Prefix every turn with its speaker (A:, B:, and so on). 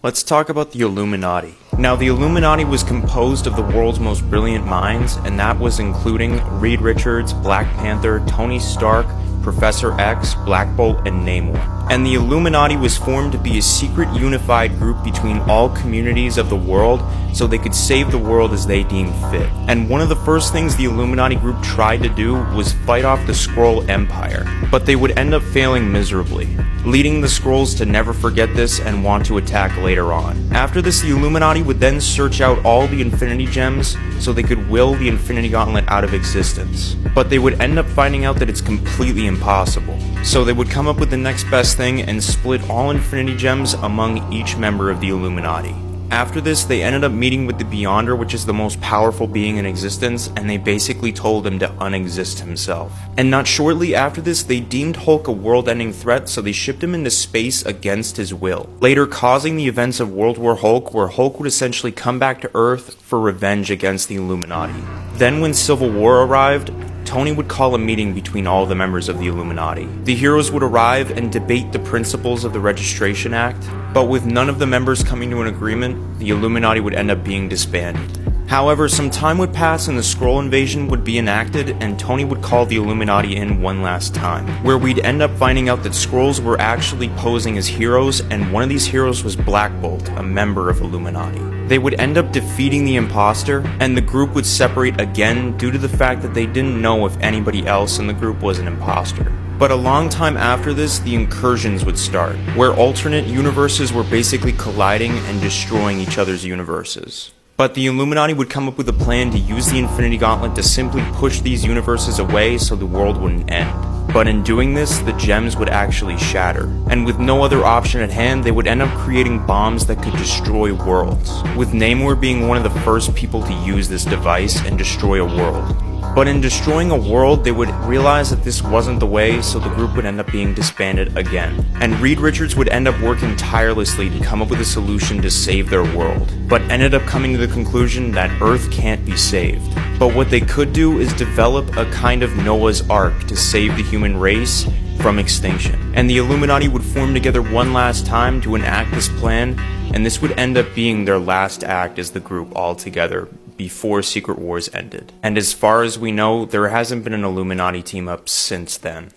A: Let's talk about the Illuminati. Now, the Illuminati was composed of the world's most brilliant minds, and that was including Reed Richards, Black Panther, Tony Stark, Professor X, Black Bolt, and Namor. And the Illuminati was formed to be a secret unified group between all communities of the world so they could save the world as they deemed fit. And one of the first things the Illuminati group tried to do was fight off the Skrull Empire, but they would end up failing miserably, leading the Skrulls to never forget this and want to attack later on. After this, the Illuminati would then search out all the Infinity Gems so they could will the Infinity Gauntlet out of existence. But they would end up finding out that it's completely impossible. So they would come up with the next best thing and split all Infinity Gems among each member of the Illuminati. After this, they ended up meeting with the Beyonder, which is the most powerful being in existence, and they basically told him to unexist himself. And not shortly after this, they deemed Hulk a world-ending threat, so they shipped him into space against his will, later causing the events of World War Hulk, where Hulk would essentially come back to Earth for revenge against the Illuminati. Then when Civil War arrived, Tony would call a meeting between all the members of the Illuminati. The heroes would arrive and debate the principles of the Registration Act, but with none of the members coming to an agreement, the Illuminati would end up being disbanded. However, some time would pass and the Skrull invasion would be enacted, and Tony would call the Illuminati in one last time, where we'd end up finding out that Skrulls were actually posing as heroes, and one of these heroes was Black Bolt, a member of Illuminati. They would end up defeating the imposter, and the group would separate again due to the fact that they didn't know if anybody else in the group was an imposter. But a long time after this, the incursions would start, where alternate universes were basically colliding and destroying each other's universes. But the Illuminati would come up with a plan to use the Infinity Gauntlet to simply push these universes away so the world wouldn't end. But in doing this, the gems would actually shatter. And with no other option at hand, they would end up creating bombs that could destroy worlds, with Namor being one of the first people to use this device and destroy a world. But in destroying a world, they would realize that this wasn't the way, so the group would end up being disbanded again. And Reed Richards would end up working tirelessly to come up with a solution to save their world, but ended up coming to the conclusion that Earth can't be saved. But what they could do is develop a kind of Noah's Ark to save the human race from extinction. And the Illuminati would form together one last time to enact this plan, and this would end up being their last act as the group altogether before Secret Wars ended. And as far as we know, there hasn't been an Illuminati team up since then.